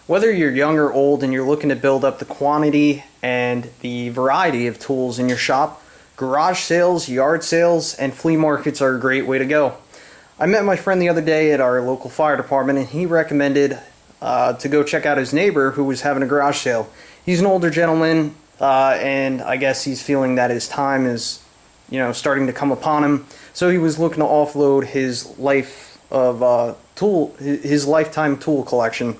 Whether you're young or old and you're looking to build up the quantity and the variety of tools in your shop, garage sales, yard sales, and flea markets are a great way to go. I met my friend the other day at our local fire department, and he recommended to go check out his neighbor who was having a garage sale. He's an older gentleman, and I guess he's feeling that his time is, starting to come upon him. So he was looking to offload his his lifetime tool collection.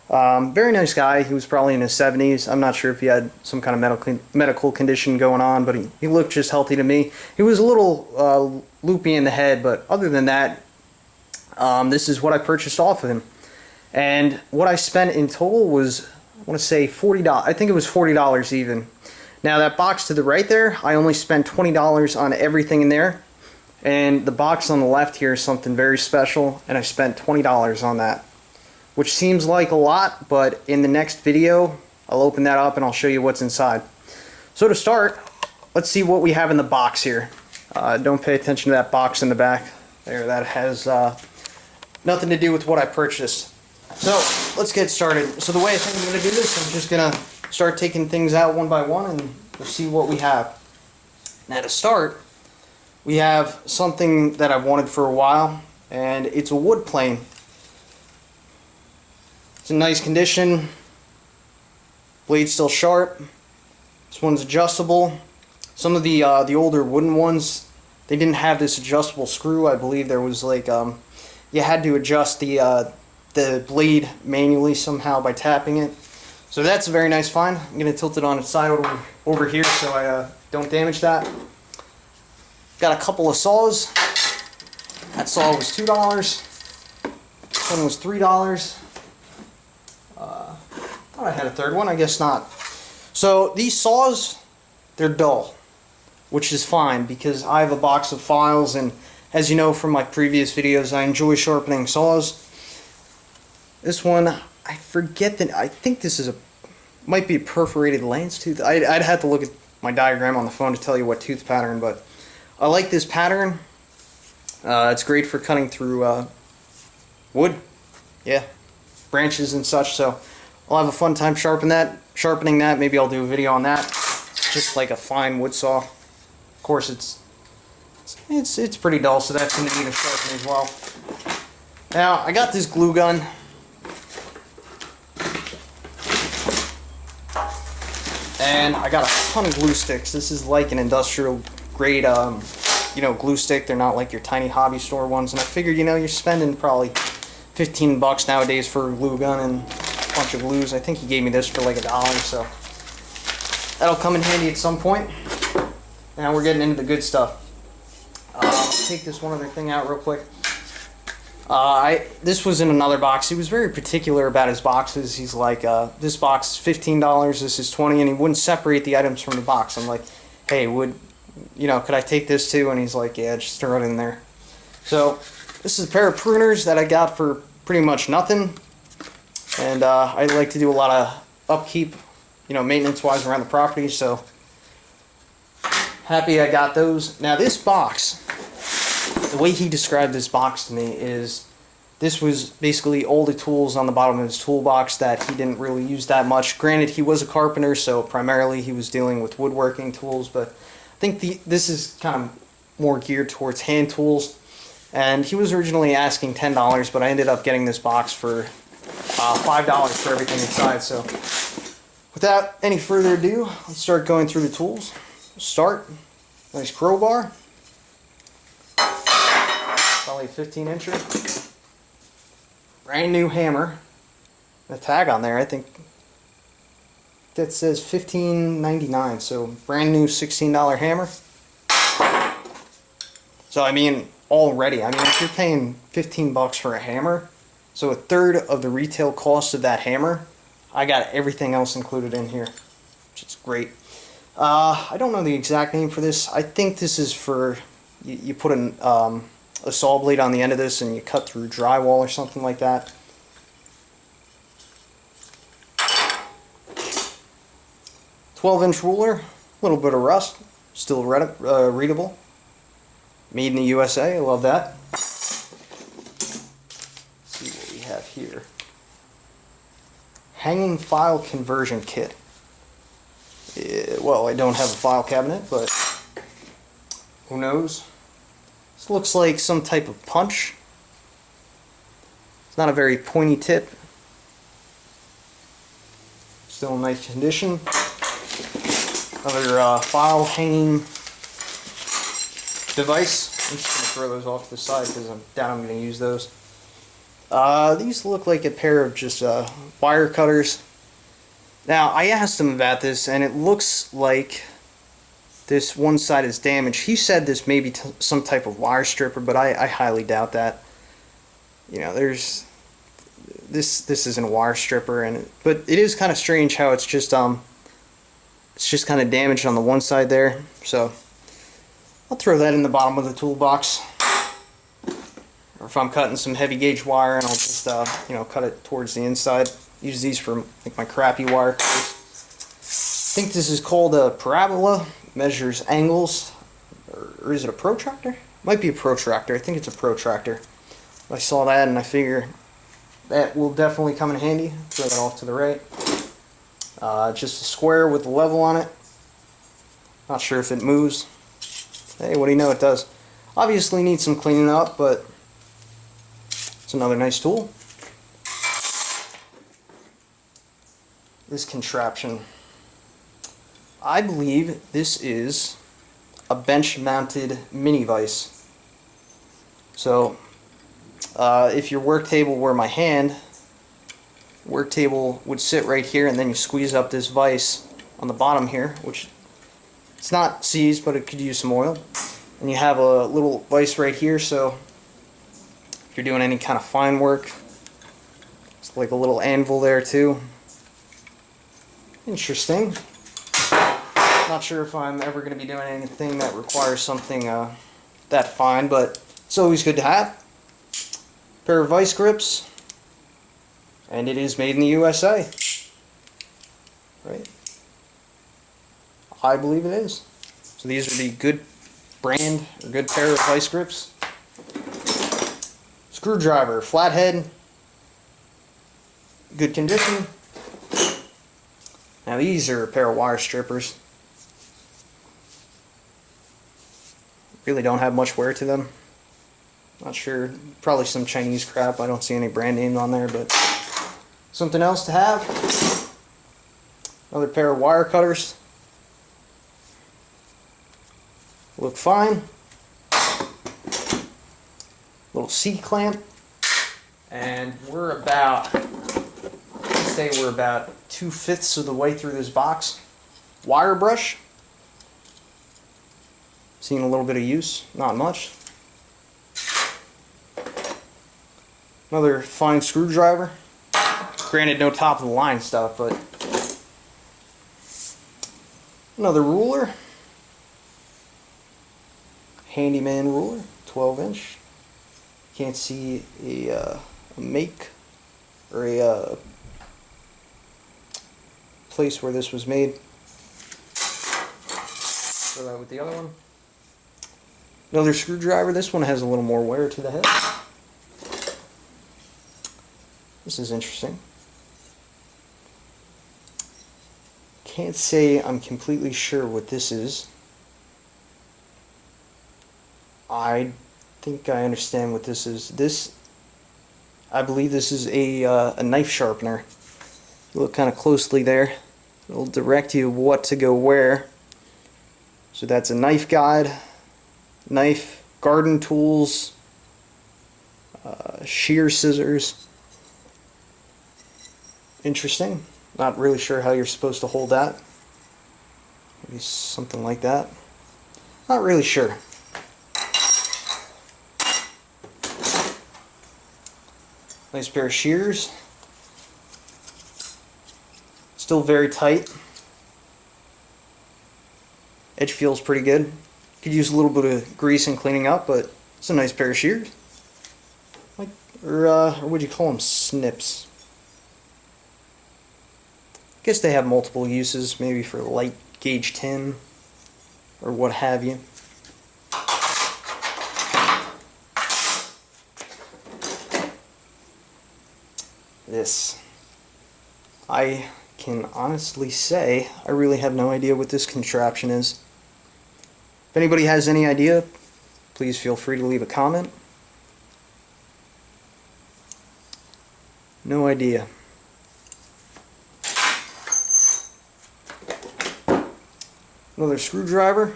Very nice guy. He was probably in his 70s. I'm not sure if he had some kind of medical condition going on, but he looked just healthy to me. He was a little loopy in the head, but other than that, this is what I purchased off of him. And what I spent in total was, I want to say $40. I think it was $40 even. Now that box to the right there, I only spent $20 on everything in there. And the box on the left here is something very special, and I spent $20 on that. Which seems like a lot, but in the next video, I'll open that up and I'll show you what's inside. So to start, let's see what we have in the box here. Don't pay attention to that box in the back there. That has nothing to do with what I purchased. So let's get started. So the way I think I'm going to do this, I'm just going to start taking things out one by one and we'll see what we have. Now to start, we have something that I've wanted for a while, and it's a wood plane. It's in nice condition. Blade's still sharp. This one's adjustable. Some of the older wooden ones, they didn't have this adjustable screw. I believe there was like you had to adjust the blade manually somehow by tapping it. So that's a very nice find. I'm gonna tilt it on its side over here so I don't damage that. Got a couple of saws. That saw was $2. This one was $3. Thought I had a third one, I guess not. So these saws, they're dull, which is fine because I have a box of files, and as you know from my previous videos, I enjoy sharpening saws. This one, I forget that, I think this is might be a perforated lance tooth. I'd have to look at my diagram on the phone to tell you what tooth pattern, but I like this pattern. It's great for cutting through wood, branches and such, so I'll have a fun time sharpening that. Maybe I'll do a video on that. It's just like a fine wood saw. Of course, it's pretty dull, so that's going to need a sharpening as well. Now, I got this glue gun. And I got a ton of glue sticks. This is like an industrial grade, glue stick. They're not like your tiny hobby store ones. And I figured, you're spending probably $15 nowadays for a glue gun and a bunch of glues. I think he gave me this for like $1, so that'll come in handy at some point. Now we're getting into the good stuff. I'll take this one other thing out real quick. This was in another box. He was very particular about his boxes. He's like, this box is $15, this is $20, and he wouldn't separate the items from the box. I'm like, hey, could I take this too? And he's like, yeah, just throw it in there. So this is a pair of pruners that I got for pretty much nothing. And I like to do a lot of upkeep, maintenance-wise around the property, so happy I got those. Now this box, the way he described this box to me is this was basically all the tools on the bottom of his toolbox that he didn't really use that much. Granted, he was a carpenter, so primarily he was dealing with woodworking tools, but I think this is kind of more geared towards hand tools. And he was originally asking $10, but I ended up getting this box for $5 for everything inside. So without any further ado, let's start going through the tools. Start, nice crowbar. Probably a 15-incher. Brand new hammer. The tag on there, I think that says $15.99. So brand new $16 hammer. So already, if you're paying $15 for a hammer, so a third of the retail cost of that hammer, I got everything else included in here, which is great. I don't know the exact name for this. I think this is for you put a saw blade on the end of this and you cut through drywall or something like that. "12-inch ruler, a little bit of rust, still readable. Made in the USA, I love that. Let's see what we have here. hanging file conversion kit. Well, I don't have a file cabinet, but who knows? This looks like some type of punch. It's not a very pointy tip. Still in nice condition. Another file hanging device. I'm just going to throw those off to the side because I doubt I'm going to use those. These look like a pair of just wire cutters. Now, I asked him about this, and it looks like this one side is damaged. He said this may be some type of wire stripper, but I highly doubt that. You know, this isn't a wire stripper, but it is kind of strange how it's just kind of damaged on the one side there. So I'll throw that in the bottom of the toolbox. Or if I'm cutting some heavy gauge wire, and I'll just you know, cut it towards the inside. Use these for like my crappy wire cutters. I think this is called a parabola. Measures angles, or is it a protractor? Might be a protractor. I think it's a protractor. I saw that and I figure that will definitely come in handy. Throw that off to the right. Just a square with a level on it. Not sure if it moves. Hey, what do you know, it does. Obviously needs some cleaning up, but it's another nice tool. This contraption. I believe this is a bench-mounted mini vise. So, if your work table were my hand, work table would sit right here, and then you squeeze up this vise on the bottom here, which it's not seized, but it could use some oil. And you have a little vise right here, so if you're doing any kind of fine work, it's like a little anvil there too. Interesting. Not sure if I'm ever going to be doing anything that requires something that fine, but it's always good to have. Pair of vice grips, and it is made in the USA. Right? I believe it is. So these are the good brand, or good pair of vice grips. Screwdriver, flathead, good condition. Now these are a pair of wire strippers. Really don't have much wear to them. Not sure, probably some Chinese crap. I don't see any brand name on there, but something else to have. Another pair of wire cutters. Look fine. Little C-clamp. And we're about, let's say we're about 2/5 of the way through this box. Wire brush. Seen a little bit of use, not much. Another fine screwdriver. Granted, no top of the line stuff, but another ruler. Handyman ruler, 12-inch. Can't see a make or a place where this was made. Throw that with the other one. Another screwdriver. This one has a little more wear to the head. This is interesting. Can't say I'm completely sure what this is. I think I understand what this is. I believe this is a knife sharpener. You look kind of closely there. It'll direct you what to go where. So that's a knife guide, knife, garden tools, shear scissors. Interesting. Not really sure how you're supposed to hold that. Maybe something like that. Not really sure. Nice pair of shears. Still very tight. Edge feels pretty good. Could use a little bit of grease and cleaning up, but it's a nice pair of shears. Like, or would you call them snips? I guess they have multiple uses, maybe for light gauge tin or what have you. This. I can honestly say I really have no idea what this contraption is. If anybody has any idea, please feel free to leave a comment. No idea. Another screwdriver,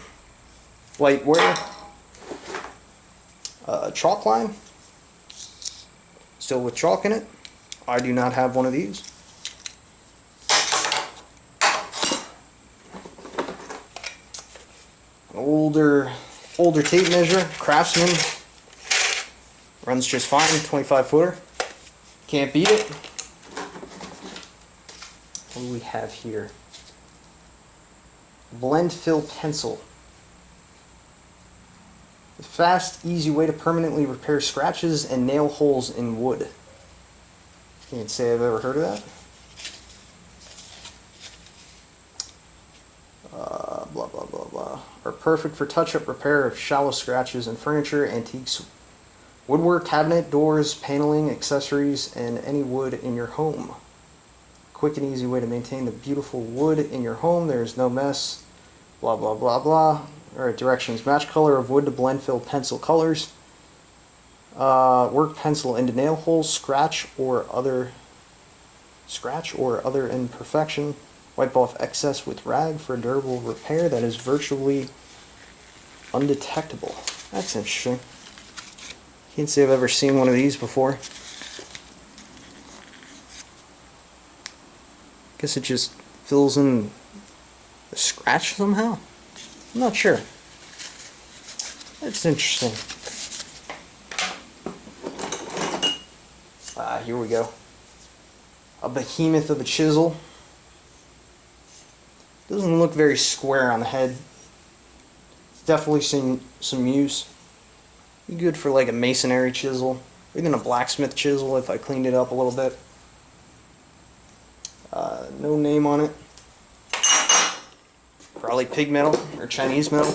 light wear, chalk line, still with chalk in it. I do not have one of these. An older tape measure, Craftsman, runs just fine, 25 footer. Can't beat it. What do we have here? Blend fill pencil. A fast, easy way to permanently repair scratches and nail holes in wood. Can't say I've ever heard of that. Blah blah blah blah. Are perfect for touch-up repair of shallow scratches in furniture, antiques, woodwork, cabinet, doors, paneling, accessories, and any wood in your home. Quick and easy way to maintain the beautiful wood in your home. There's no mess. Blah blah blah blah. Alright, directions. Match color of wood to blend fill pencil colors. Work pencil into nail holes, scratch or other imperfection. Wipe off excess with rag for durable repair that is virtually undetectable. That's interesting. Can't say I've ever seen one of these before. Guess it just fills in the scratch somehow? I'm not sure. That's interesting. Here we go. A behemoth of a chisel. Doesn't look very square on the head. It's definitely seen some use. Be good for like a masonry chisel, or even a blacksmith chisel if I cleaned it up a little bit. No name on it. Probably pig metal or Chinese metal.